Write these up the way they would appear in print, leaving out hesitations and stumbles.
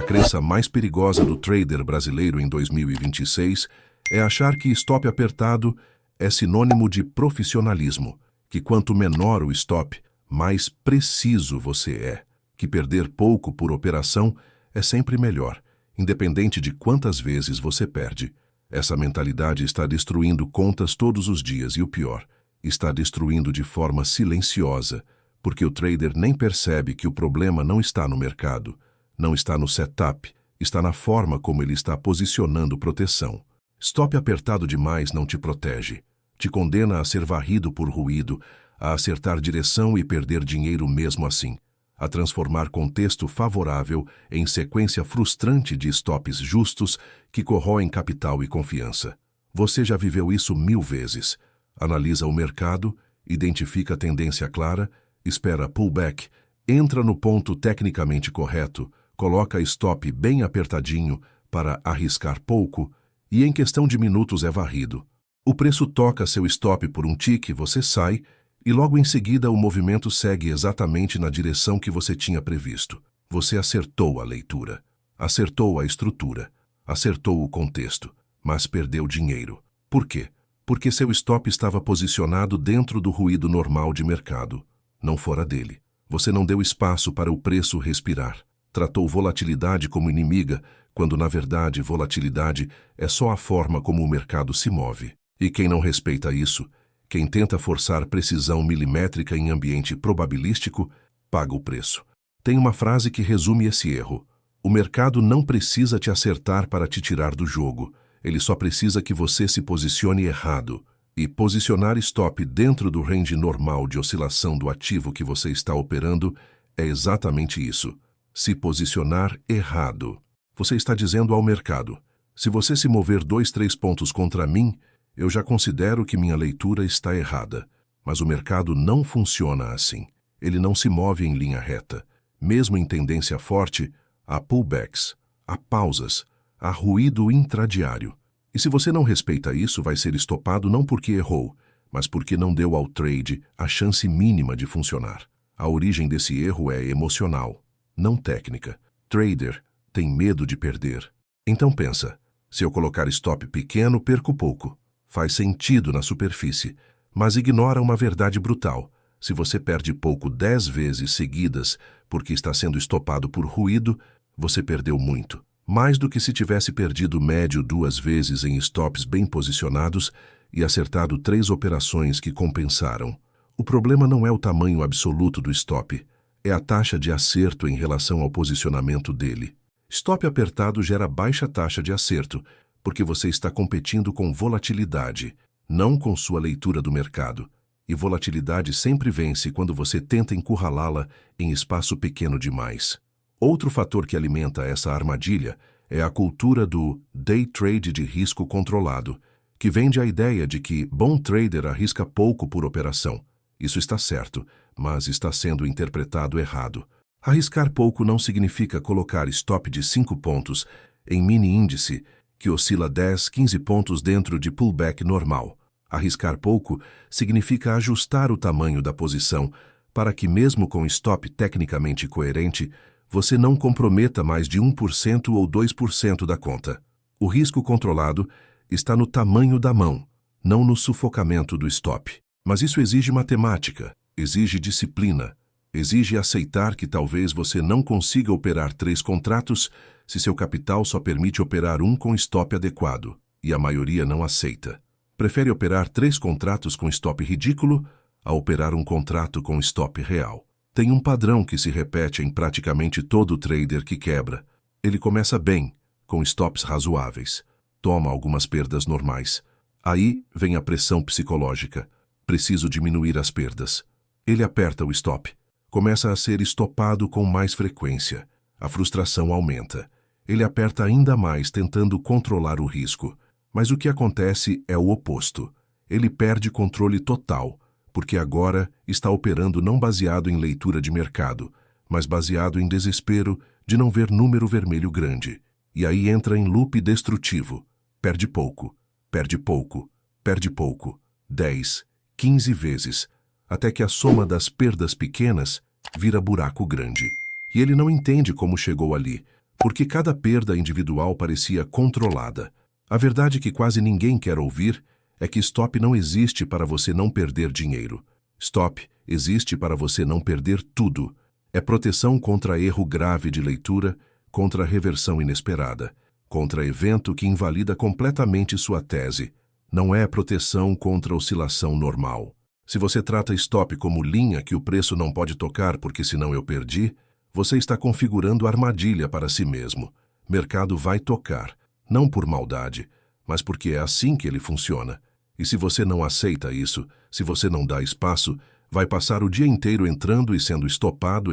crença mais perigosa do trader brasileiro em 2026 é achar que stop apertado é sinônimo de profissionalismo, que quanto menor o stop, mais preciso você é, que perder pouco por operação é sempre melhor, independente de quantas vezes você perde. Essa mentalidade está destruindo contas todos os dias e o pior, está destruindo de forma silenciosa, porque o trader nem percebe que o problema não está no mercado, não está no setup, está na forma como ele está posicionando proteção. Stop apertado demais não te protege, te condena a ser varrido por ruído, a acertar direção e perder dinheiro mesmo assim, a transformar contexto favorável em sequência frustrante de stops justos que corroem capital e confiança. Você já viveu isso 1000 vezes. Analisa o mercado, identifica a tendência clara, espera pullback, entra no ponto tecnicamente correto, coloca stop bem apertadinho para arriscar pouco e em questão de minutos é varrido. O preço toca seu stop por um tique, você sai e logo em seguida o movimento segue exatamente na direção que você tinha previsto. Você acertou a leitura, acertou a estrutura, acertou o contexto, mas perdeu dinheiro. Por quê? Porque seu stop estava posicionado dentro do ruído normal de mercado, não fora dele. Você não deu espaço para o preço respirar. Tratou volatilidade como inimiga, quando na verdade volatilidade é só a forma como o mercado se move. E quem não respeita isso, quem tenta forçar precisão milimétrica em ambiente probabilístico, paga o preço. Tem uma frase que resume esse erro. O mercado não precisa te acertar para te tirar do jogo. Ele só precisa que você se posicione errado. E posicionar stop dentro do range normal de oscilação do ativo que você está operando é exatamente isso. Se posicionar errado. Você está dizendo ao mercado, se você se mover 2, 3 pontos contra mim, eu já considero que minha leitura está errada. Mas o mercado não funciona assim. Ele não se move em linha reta. Mesmo em tendência forte, há pullbacks, há pausas, há ruído intradiário. E se você não respeita isso, vai ser estopado não porque errou, mas porque não deu ao trade a chance mínima de funcionar. A origem desse erro é emocional, não técnica. Trader tem medo de perder. Então pensa, se eu colocar stop pequeno, perco pouco. Faz sentido na superfície, mas ignora uma verdade brutal. Se você perde pouco 10 vezes seguidas porque está sendo estopado por ruído, você perdeu muito. Mais do que se tivesse perdido médio 2 vezes em stops bem posicionados e acertado 3 operações que compensaram. O problema não é o tamanho absoluto do stop, é a taxa de acerto em relação ao posicionamento dele. Stop apertado gera baixa taxa de acerto, porque você está competindo com volatilidade, não com sua leitura do mercado. E volatilidade sempre vence quando você tenta encurralá-la em espaço pequeno demais. Outro fator que alimenta essa armadilha é a cultura do day trade de risco controlado, que vende a ideia de que bom trader arrisca pouco por operação. Isso está certo, mas está sendo interpretado errado. Arriscar pouco não significa colocar stop de 5 pontos em mini índice que oscila 10, 15 pontos dentro de pullback normal. Arriscar pouco significa ajustar o tamanho da posição para que mesmo com stop tecnicamente coerente, você não comprometa mais de 1% ou 2% da conta. O risco controlado está no tamanho da mão, não no sufocamento do stop. Mas isso exige matemática, exige disciplina, exige aceitar que talvez você não consiga operar 3 contratos se seu capital só permite operar um com stop adequado, e a maioria não aceita. Prefere operar 3 contratos com stop ridículo a operar um contrato com stop real. Tem um padrão que se repete em praticamente todo trader que quebra. Ele começa bem, com stops razoáveis. Toma algumas perdas normais. Aí vem a pressão psicológica. Preciso diminuir as perdas. Ele aperta o stop. Começa a ser estopado com mais frequência. A frustração aumenta. Ele aperta ainda mais tentando controlar o risco. Mas o que acontece é o oposto. Ele perde controle total, porque agora está operando não baseado em leitura de mercado, mas baseado em desespero de não ver número vermelho grande. E aí entra em loop destrutivo. Perde pouco, perde pouco, perde pouco, 10, 15 vezes, até que a soma das perdas pequenas vira buraco grande. E ele não entende como chegou ali, porque cada perda individual parecia controlada. A verdade que quase ninguém quer ouvir é que stop não existe para você não perder dinheiro. Stop existe para você não perder tudo. É proteção contra erro grave de leitura, contra reversão inesperada, contra evento que invalida completamente sua tese. Não é proteção contra oscilação normal. Se você trata stop como linha que o preço não pode tocar porque senão eu perdi, você está configurando armadilha para si mesmo. Mercado vai tocar, não por maldade, mas porque é assim que ele funciona. E se você não aceita isso, se você não dá espaço, vai passar o dia inteiro entrando e sendo estopado,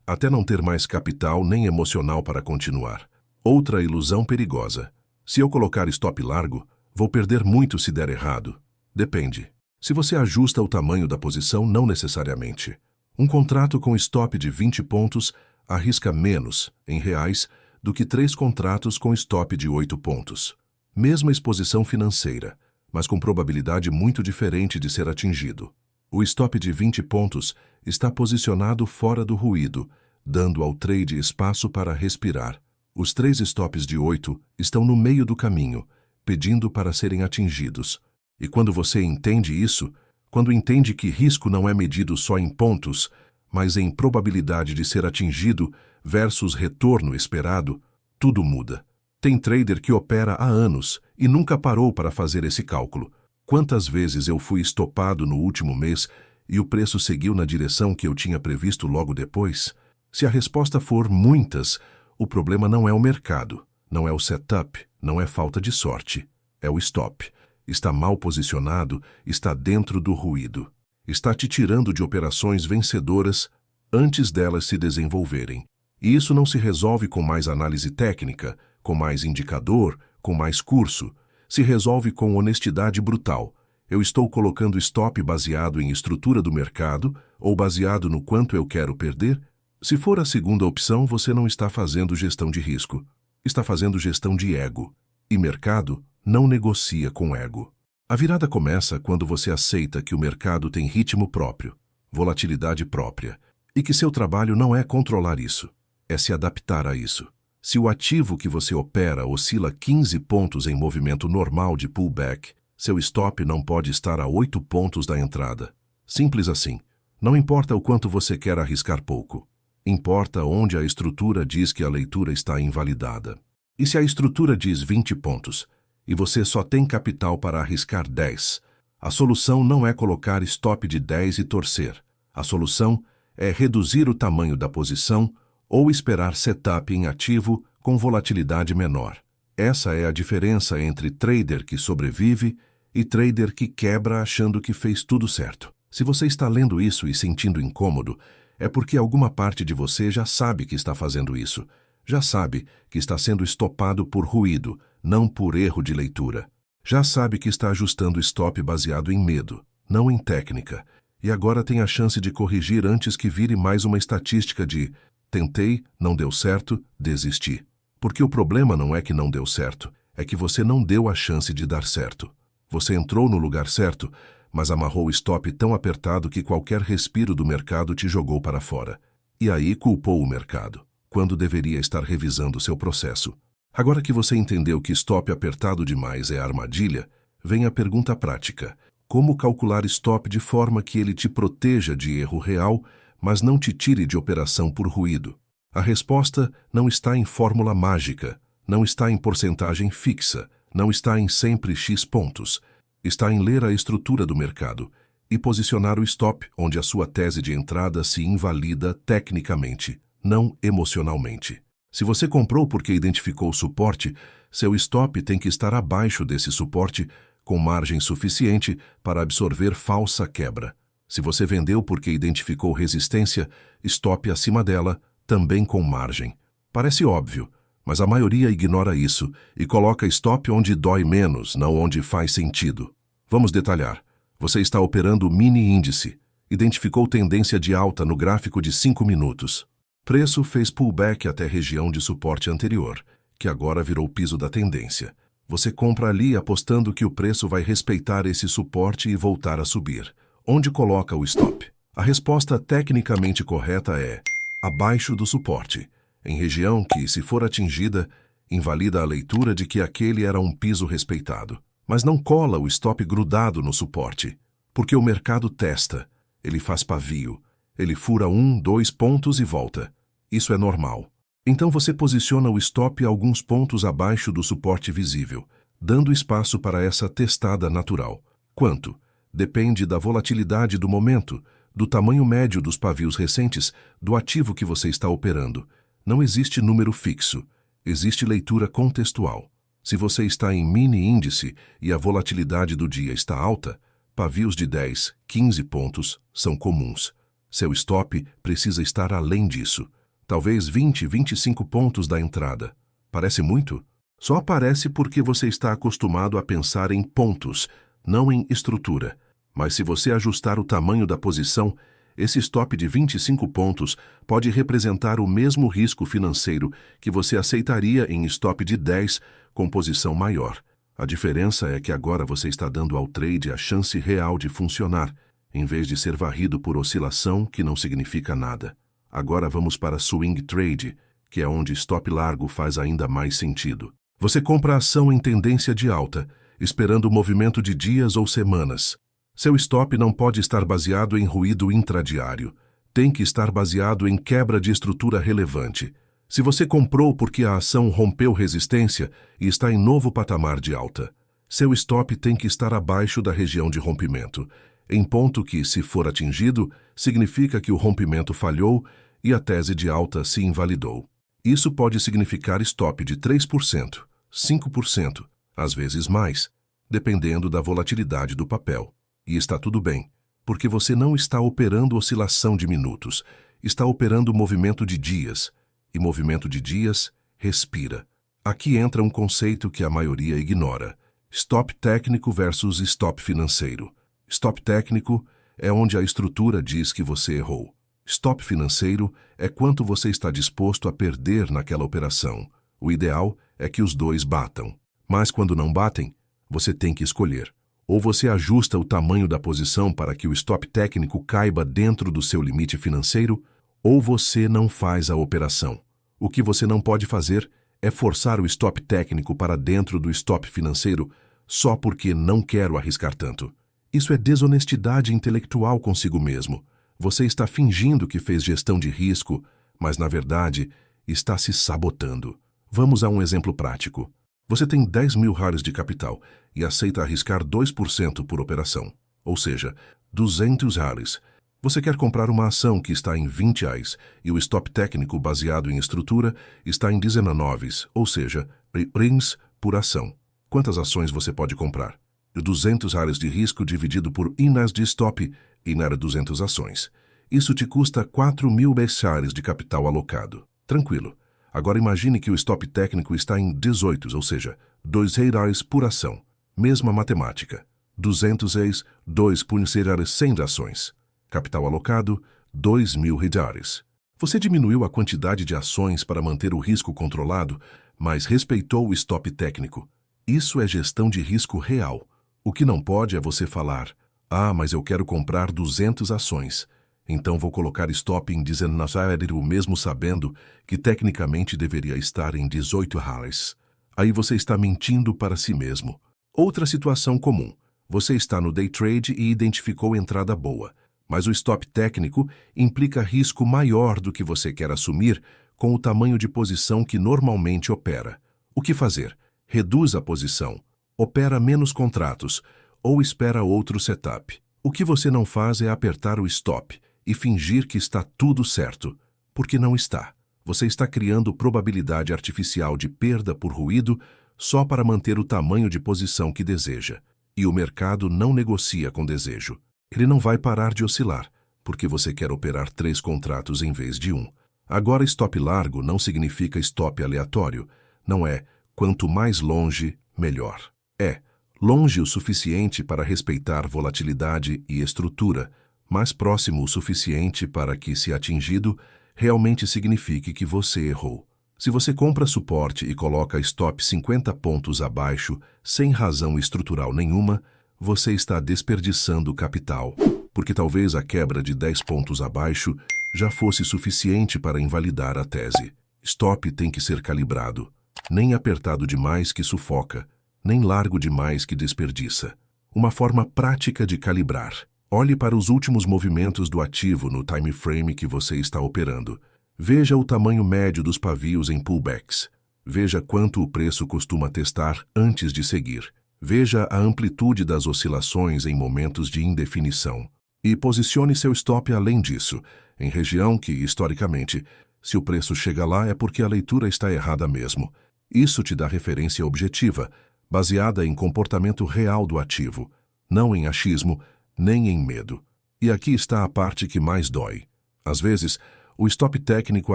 até não ter mais capital nem emocional para continuar. Outra ilusão perigosa. Se eu colocar stop largo, vou perder muito se der errado. Depende. Se você ajusta o tamanho da posição, não necessariamente. Um contrato com stop de 20 pontos arrisca menos, em reais, do que 3 contratos com stop de 8 pontos. Mesma exposição financeira, mas com probabilidade muito diferente de ser atingido. O stop de 20 pontos está posicionado fora do ruído, dando ao trade espaço para respirar. Os 3 stops de 8 estão no meio do caminho, pedindo para serem atingidos. E quando você entende isso, quando entende que risco não é medido só em pontos, mas em probabilidade de ser atingido versus retorno esperado, tudo muda. Tem trader que opera há anos e nunca parou para fazer esse cálculo. Quantas vezes eu fui estopado no último mês e o preço seguiu na direção que eu tinha previsto logo depois? Se a resposta for muitas, o problema não é o mercado, não é o setup, não é falta de sorte. É o stop. Está mal posicionado, está dentro do ruído. Está te tirando de operações vencedoras antes delas se desenvolverem. E isso não se resolve com mais análise técnica, com mais indicador, com mais curso. Se resolve com honestidade brutal. Eu estou colocando stop baseado em estrutura do mercado ou baseado no quanto eu quero perder? Se for a segunda opção, você não está fazendo gestão de risco. Está fazendo gestão de ego. E mercado não negocia com ego. A virada começa quando você aceita que o mercado tem ritmo próprio, volatilidade própria, e que seu trabalho não é controlar isso, é se adaptar a isso. Se o ativo que você opera oscila 15 pontos em movimento normal de pullback, seu stop não pode estar a 8 pontos da entrada. Simples assim. Não importa o quanto você quer arriscar pouco. Importa onde a estrutura diz que a leitura está invalidada. E se a estrutura diz 20 pontos, e você só tem capital para arriscar 10, a solução não é colocar stop de 10 e torcer. A solução é reduzir o tamanho da posição ou esperar setup em ativo com volatilidade menor. Essa é a diferença entre trader que sobrevive e trader que quebra achando que fez tudo certo. Se você está lendo isso e sentindo incômodo, é porque alguma parte de você já sabe que está fazendo isso. Já sabe que está sendo estopado por ruído, não por erro de leitura. Já sabe que está ajustando stop baseado em medo, não em técnica. E agora tem a chance de corrigir antes que vire mais uma estatística de tentei, não deu certo, desisti. Porque o problema não é que não deu certo, é que você não deu a chance de dar certo. Você entrou no lugar certo, mas amarrou o stop tão apertado que qualquer respiro do mercado te jogou para fora. E aí culpou o mercado, quando deveria estar revisando seu processo. Agora que você entendeu que stop apertado demais é armadilha, vem a pergunta prática. Como calcular stop de forma que ele te proteja de erro real, mas não te tire de operação por ruído? A resposta não está em fórmula mágica, não está em porcentagem fixa, não está em sempre X pontos. Está em ler a estrutura do mercado e posicionar o stop onde a sua tese de entrada se invalida tecnicamente, não emocionalmente. Se você comprou porque identificou o suporte, seu stop tem que estar abaixo desse suporte com margem suficiente para absorver falsa quebra. Se você vendeu porque identificou resistência, stop acima dela, também com margem. Parece óbvio, mas a maioria ignora isso e coloca stop onde dói menos, não onde faz sentido. Vamos detalhar. Você está operando o mini índice. Identificou tendência de alta no gráfico de 5 minutos. Preço fez pullback até região de suporte anterior, que agora virou piso da tendência. Você compra ali apostando que o preço vai respeitar esse suporte e voltar a subir. Onde coloca o stop? A resposta tecnicamente correta é abaixo do suporte. em região que, se for atingida, invalida a leitura de que aquele era um piso respeitado. Mas não cola o stop grudado no suporte, porque o mercado testa, ele faz pavio, ele fura 1, 2 pontos e volta. Isso é normal. Então você posiciona o stop a alguns pontos abaixo do suporte visível, dando espaço para essa testada natural. Quanto? Depende da volatilidade do momento, do tamanho médio dos pavios recentes, do ativo que você está operando. Não existe número fixo, existe leitura contextual. Se você está em mini índice e a volatilidade do dia está alta, pavios de 10, 15 pontos são comuns. Seu stop precisa estar além disso. Talvez 20, 25 pontos da entrada. Parece muito? Só aparece porque você está acostumado a pensar em pontos, não em estrutura. Mas se você ajustar o tamanho da posição, esse stop de 25 pontos pode representar o mesmo risco financeiro que você aceitaria em stop de 10 com posição maior. A diferença é que agora você está dando ao trade a chance real de funcionar, em vez de ser varrido por oscilação que não significa nada. Agora vamos para swing trade, que é onde stop largo faz ainda mais sentido. Você compra a ação em tendência de alta, esperando o movimento de dias ou semanas. Seu stop não pode estar baseado em ruído intradiário. Tem que estar baseado em quebra de estrutura relevante. Se você comprou porque a ação rompeu resistência e está em novo patamar de alta, seu stop tem que estar abaixo da região de rompimento, em ponto que, se for atingido, significa que o rompimento falhou e a tese de alta se invalidou. Isso pode significar stop de 3%, 5%, às vezes mais, dependendo da volatilidade do papel. E está tudo bem, porque você não está operando oscilação de minutos, está operando movimento de dias, e movimento de dias respira. Aqui entra um conceito que a maioria ignora: stop técnico versus stop financeiro. Stop técnico é onde a estrutura diz que você errou. Stop financeiro é quanto você está disposto a perder naquela operação. O ideal é que os dois batam. Mas quando não batem, você tem que escolher. Ou você ajusta o tamanho da posição para que o stop técnico caiba dentro do seu limite financeiro, ou você não faz a operação. O que você não pode fazer é forçar o stop técnico para dentro do stop financeiro só porque não quero arriscar tanto. Isso é desonestidade intelectual consigo mesmo. Você está fingindo que fez gestão de risco, mas, na verdade, está se sabotando. Vamos a um exemplo prático. Você tem 10 mil reais de capital e aceita arriscar 2% por operação, ou seja, 200 reais. Você quer comprar uma ação que está em 20 reais e o stop técnico baseado em estrutura está em 19, ou seja, RINs por ação. Quantas ações você pode comprar? 200 reais de risco dividido por INAS de stop, INAR 200 ações. Isso te custa 4 mil reais de capital alocado. Tranquilo. Agora imagine que o stop técnico está em 18, ou seja, 2 reais por ação. Mesma matemática. 200 reais, 2 por 100 ações. Capital alocado, 2 mil reais. Você diminuiu a quantidade de ações para manter o risco controlado, mas respeitou o stop técnico. Isso é gestão de risco real. O que não pode é você falar: ah, mas eu quero comprar 200 ações. Então vou colocar stop em 19, mesmo sabendo que tecnicamente deveria estar em 18 reais. Aí você está mentindo para si mesmo. Outra situação comum. Você está no day trade e identificou entrada boa, mas o stop técnico implica risco maior do que você quer assumir com o tamanho de posição que normalmente opera. O que fazer? Reduz a posição, opera menos contratos ou espera outro setup. O que você não faz é apertar o stop e fingir que está tudo certo, porque não está. Você está criando probabilidade artificial de perda por ruído só para manter o tamanho de posição que deseja. E o mercado não negocia com desejo. Ele não vai parar de oscilar, porque você quer operar 3 contratos em vez de 1. Agora, stop largo não significa stop aleatório. Não é quanto mais longe, melhor. É longe o suficiente para respeitar volatilidade e estrutura, mais próximo o suficiente para que, se atingido, realmente signifique que você errou. Se você compra suporte e coloca stop 50 pontos abaixo, sem razão estrutural nenhuma, você está desperdiçando capital, porque talvez a quebra de 10 pontos abaixo já fosse suficiente para invalidar a tese. Stop tem que ser calibrado. Nem apertado demais que sufoca, nem largo demais que desperdiça. Uma forma prática de calibrar. Olhe para os últimos movimentos do ativo no time frame que você está operando. Veja o tamanho médio dos pavios em pullbacks. Veja quanto o preço costuma testar antes de seguir. Veja a amplitude das oscilações em momentos de indefinição. E posicione seu stop além disso, em região que, historicamente, se o preço chega lá é porque a leitura está errada mesmo. Isso te dá referência objetiva, baseada em comportamento real do ativo, não em achismo, nem em medo. E aqui está a parte que mais dói. Às vezes, o stop técnico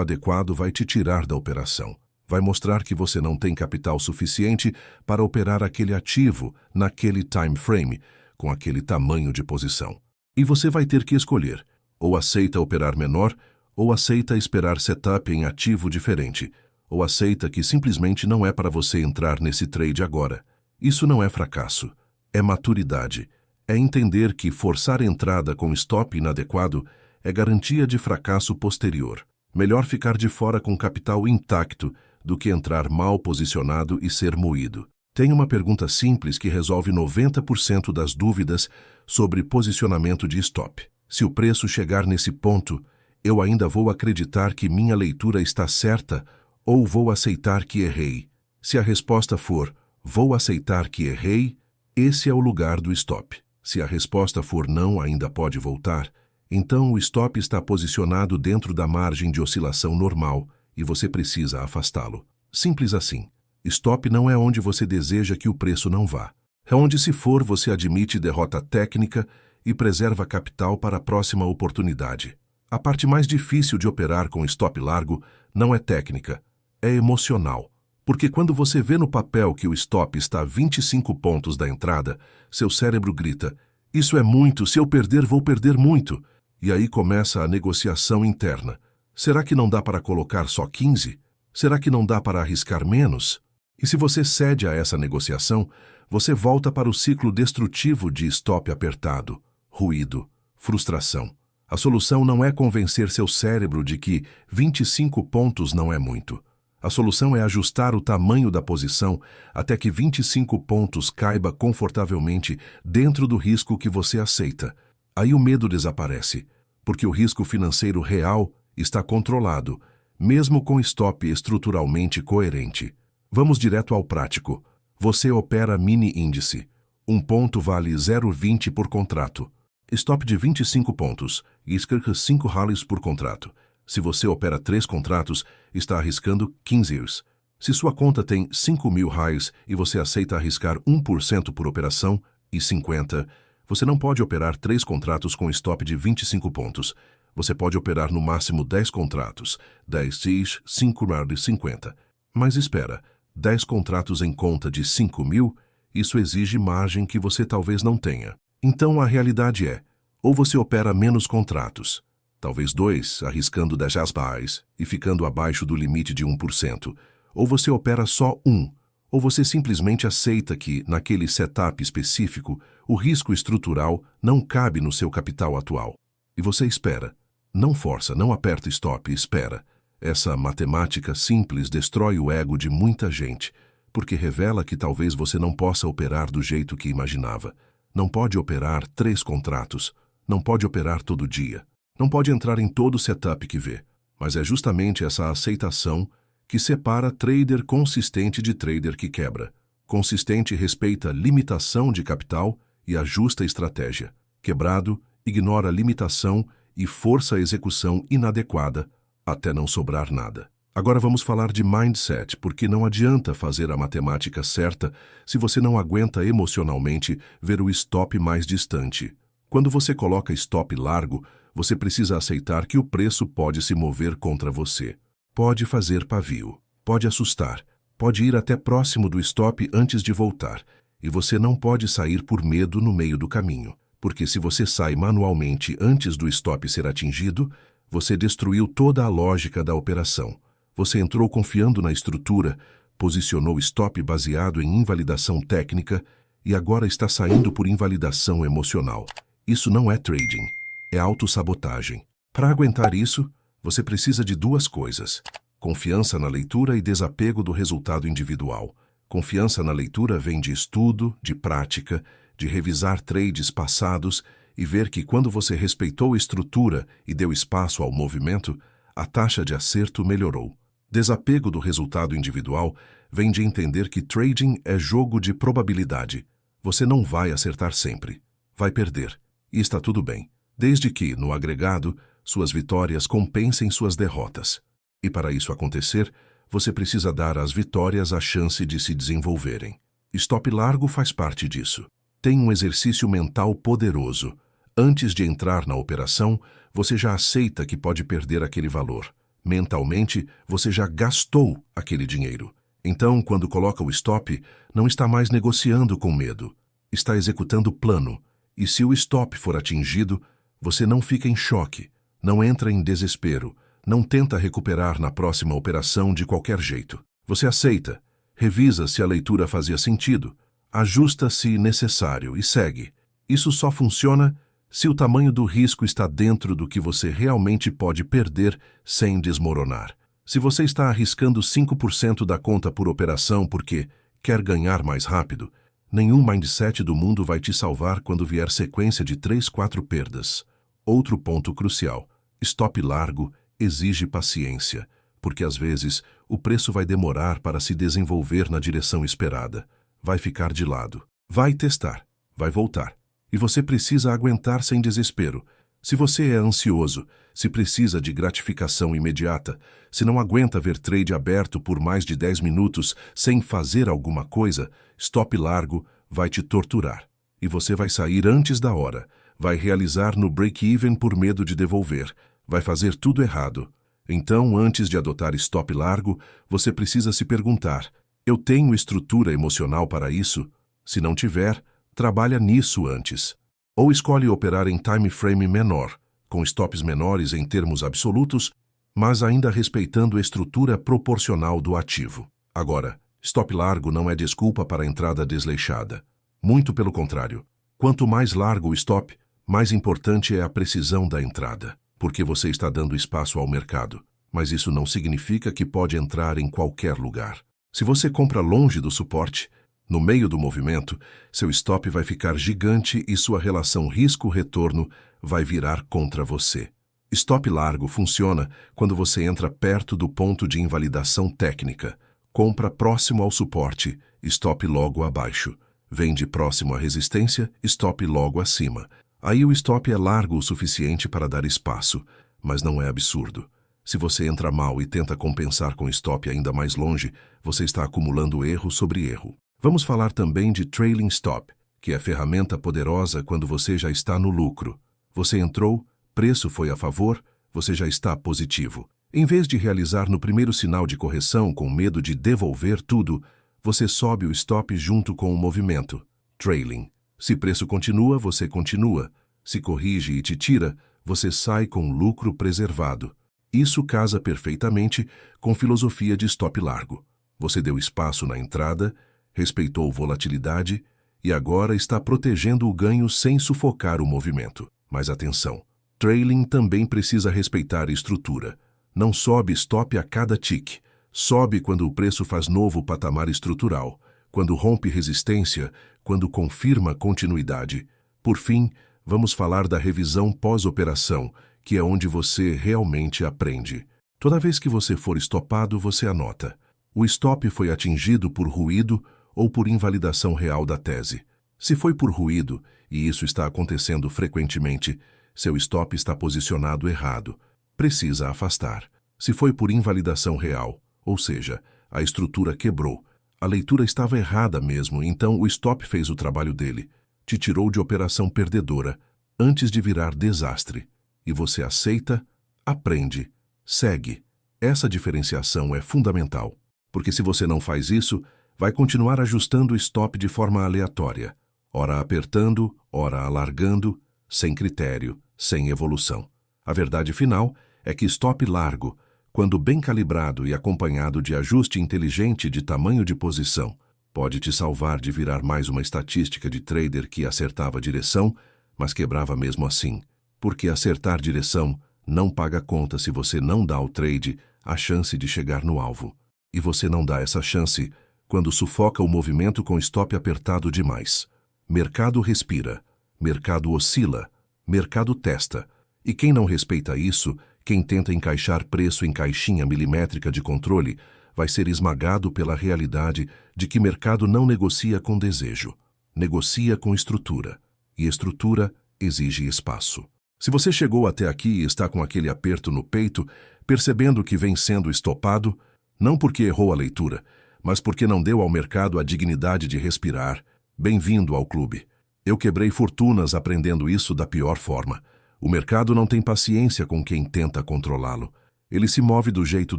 adequado vai te tirar da operação. Vai mostrar que você não tem capital suficiente para operar aquele ativo naquele time frame, com aquele tamanho de posição. E você vai ter que escolher, ou aceita operar menor, ou aceita esperar setup em ativo diferente, ou aceita que simplesmente não é para você entrar nesse trade agora. Isso não é fracasso, é maturidade. É entender que forçar entrada com stop inadequado é garantia de fracasso posterior. Melhor ficar de fora com capital intacto do que entrar mal posicionado e ser moído. Tem uma pergunta simples que resolve 90% das dúvidas sobre posicionamento de stop. Se o preço chegar nesse ponto, eu ainda vou acreditar que minha leitura está certa ou vou aceitar que errei? Se a resposta for, vou aceitar que errei, esse é o lugar do stop. Se a resposta for não, ainda pode voltar, então o stop está posicionado dentro da margem de oscilação normal e você precisa afastá-lo. Simples assim. Stop não é onde você deseja que o preço não vá. É onde, se for, você admite derrota técnica e preserva capital para a próxima oportunidade. A parte mais difícil de operar com stop largo não é técnica, é emocional. Porque quando você vê no papel que o stop está a 25 pontos da entrada, seu cérebro grita, isso é muito, se eu perder, vou perder muito. E aí começa a negociação interna. Será que não dá para colocar só 15? Será que não dá para arriscar menos? E se você cede a essa negociação, você volta para o ciclo destrutivo de stop apertado, ruído, frustração. A solução não é convencer seu cérebro de que 25 pontos não é muito. A solução é ajustar o tamanho da posição até que 25 pontos caiba confortavelmente dentro do risco que você aceita. Aí o medo desaparece, porque o risco financeiro real está controlado, mesmo com stop estruturalmente coerente. Vamos direto ao prático. Você opera mini índice. Um ponto vale 0,20 por contrato. Stop de 25 pontos e escrever 5 rallies por contrato. Se você opera 3 contratos, está arriscando 15 years. Se sua conta tem 5.000 highs e você aceita arriscar 1% por operação e 50, você não pode operar 3 contratos com stop de 25 pontos. Você pode operar no máximo 10 contratos, 10 Cs, 5 rallies, 50. Mas espera, 10 contratos em conta de 5.000, isso exige margem que você talvez não tenha. Então a realidade é, ou você opera menos contratos, talvez 2, arriscando 10 buys e ficando abaixo do limite de 1%, ou você opera só 1, ou você simplesmente aceita que, naquele setup específico, o risco estrutural não cabe no seu capital atual. E você espera. Não força, não aperta stop, espera. Essa matemática simples destrói o ego de muita gente, porque revela que talvez você não possa operar do jeito que imaginava. Não pode operar 3 contratos, não pode operar todo dia, não pode entrar em todo setup que vê. Mas é justamente essa aceitação que separa trader consistente de trader que quebra. Consistente respeita limitação de capital e ajusta estratégia. Quebrado ignora limitação e força a execução inadequada até não sobrar nada. Agora vamos falar de mindset, porque não adianta fazer a matemática certa se você não aguenta emocionalmente ver o stop mais distante. Quando você coloca stop largo, você precisa aceitar que o preço pode se mover contra você. Pode fazer pavio, pode assustar, pode ir até próximo do stop antes de voltar, e você não pode sair por medo no meio do caminho, porque se você sai manualmente antes do stop ser atingido, você destruiu toda a lógica da operação. Você entrou confiando na estrutura, posicionou stop baseado em invalidação técnica e agora está saindo por invalidação emocional. Isso não é trading, é autossabotagem. Para aguentar isso, você precisa de 2 coisas: Confiança na leitura e desapego do resultado individual. Confiança na leitura vem de estudo, de prática, de revisar trades passados e ver que quando você respeitou a estrutura e deu espaço ao movimento, a taxa de acerto melhorou. Desapego do resultado individual vem de entender que trading é jogo de probabilidade. Você não vai acertar sempre. Vai perder. E está tudo bem, desde que, no agregado, suas vitórias compensem suas derrotas. E para isso acontecer, você precisa dar às vitórias a chance de se desenvolverem. Stop largo faz parte disso. Tem um exercício mental poderoso. Antes de entrar na operação, você já aceita que pode perder aquele valor. Mentalmente, você já gastou aquele dinheiro. Então, quando coloca o stop, não está mais negociando com medo. Está executando o plano. E se o stop for atingido, você não fica em choque, não entra em desespero, não tenta recuperar na próxima operação de qualquer jeito. Você aceita, revisa se a leitura fazia sentido, ajusta se necessário e segue. Isso só funciona se o tamanho do risco está dentro do que você realmente pode perder sem desmoronar. Se você está arriscando 5% da conta por operação porque quer ganhar mais rápido, nenhum mindset do mundo vai te salvar quando vier sequência de 3, 4 perdas. Outro ponto crucial: stop largo exige paciência, porque às vezes o preço vai demorar para se desenvolver na direção esperada. Vai ficar de lado. Vai testar. Vai voltar. E você precisa aguentar sem desespero. Se você é ansioso, se precisa de gratificação imediata, se não aguenta ver trade aberto por mais de 10 minutos sem fazer alguma coisa, stop largo vai te torturar. E você vai sair antes da hora, vai realizar no break-even por medo de devolver, vai fazer tudo errado. Então, antes de adotar stop largo, você precisa se perguntar: eu tenho estrutura emocional para isso? Se não tiver, trabalha nisso antes. Ou escolhe operar em time frame menor, com stops menores em termos absolutos, mas ainda respeitando a estrutura proporcional do ativo. Agora, stop largo não é desculpa para a entrada desleixada. Muito pelo contrário. Quanto mais largo o stop, mais importante é a precisão da entrada, porque você está dando espaço ao mercado. Mas isso não significa que pode entrar em qualquer lugar. Se você compra longe do suporte, no meio do movimento, seu stop vai ficar gigante e sua relação risco-retorno vai virar contra você. Stop largo funciona quando você entra perto do ponto de invalidação técnica, compra próximo ao suporte, stop logo abaixo. Vende próximo à resistência, stop logo acima. Aí o stop é largo o suficiente para dar espaço, mas não é absurdo. Se você entra mal e tenta compensar com stop ainda mais longe, você está acumulando erro sobre erro. Vamos falar também de trailing stop, que é ferramenta poderosa quando você já está no lucro. Você entrou, preço foi a favor, você já está positivo. Em vez de realizar no primeiro sinal de correção com medo de devolver tudo, você sobe o stop junto com o movimento. Trailing. Se preço continua, você continua. Se corrige e te tira, você sai com lucro preservado. Isso casa perfeitamente com filosofia de stop largo. Você deu espaço na entrada, respeitou volatilidade e agora está protegendo o ganho sem sufocar o movimento. Mas atenção, trailing também precisa respeitar a estrutura. Não sobe stop a cada tick. Sobe quando o preço faz novo patamar estrutural, quando rompe resistência, quando confirma continuidade. Por fim, vamos falar da revisão pós-operação, que é onde você realmente aprende. Toda vez que você for estopado, você anota: o stop foi atingido por ruído ou por invalidação real da tese. Se foi por ruído, e isso está acontecendo frequentemente, seu stop está posicionado errado. Precisa afastar. Se foi por invalidação real, ou seja, a estrutura quebrou, a leitura estava errada mesmo, então o stop fez o trabalho dele, te tirou de operação perdedora antes de virar desastre. E você aceita, aprende, segue. Essa diferenciação é fundamental, porque se você não faz isso, vai continuar ajustando o stop de forma aleatória, ora apertando, ora alargando, sem critério, sem evolução. A verdade final é que stop largo, quando bem calibrado e acompanhado de ajuste inteligente de tamanho de posição, pode te salvar de virar mais uma estatística de trader que acertava a direção, mas quebrava mesmo assim, porque acertar direção não paga conta se você não dá ao trade a chance de chegar no alvo. E você não dá essa chance quando sufoca o movimento com stop apertado demais. Mercado respira, mercado oscila, mercado testa. E quem não respeita isso, quem tenta encaixar preço em caixinha milimétrica de controle, vai ser esmagado pela realidade de que mercado não negocia com desejo, negocia com estrutura. E estrutura exige espaço. Se você chegou até aqui e está com aquele aperto no peito, percebendo que vem sendo estopado, não porque errou a leitura, mas porque não deu ao mercado a dignidade de respirar, bem-vindo ao clube. Eu quebrei fortunas aprendendo isso da pior forma. O mercado não tem paciência com quem tenta controlá-lo. Ele se move do jeito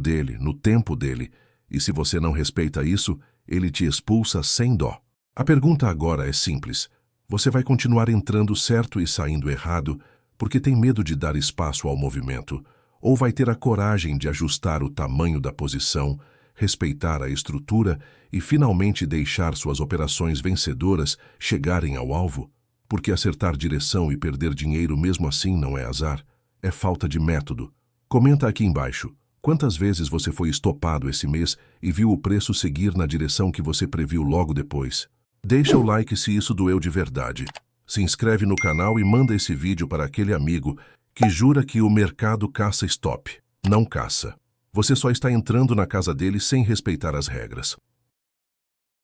dele, no tempo dele, e se você não respeita isso, ele te expulsa sem dó. A pergunta agora é simples. Você vai continuar entrando certo e saindo errado porque tem medo de dar espaço ao movimento, ou vai ter a coragem de ajustar o tamanho da posição, respeitar a estrutura e finalmente deixar suas operações vencedoras chegarem ao alvo? Porque acertar direção e perder dinheiro mesmo assim não é azar, é falta de método. Comenta aqui embaixo. Quantas vezes você foi estopado esse mês e viu o preço seguir na direção que você previu logo depois? Deixa o like se isso doeu de verdade. Se inscreve no canal e manda esse vídeo para aquele amigo que jura que o mercado caça stop. Não caça. Você só está entrando na casa dele sem respeitar as regras.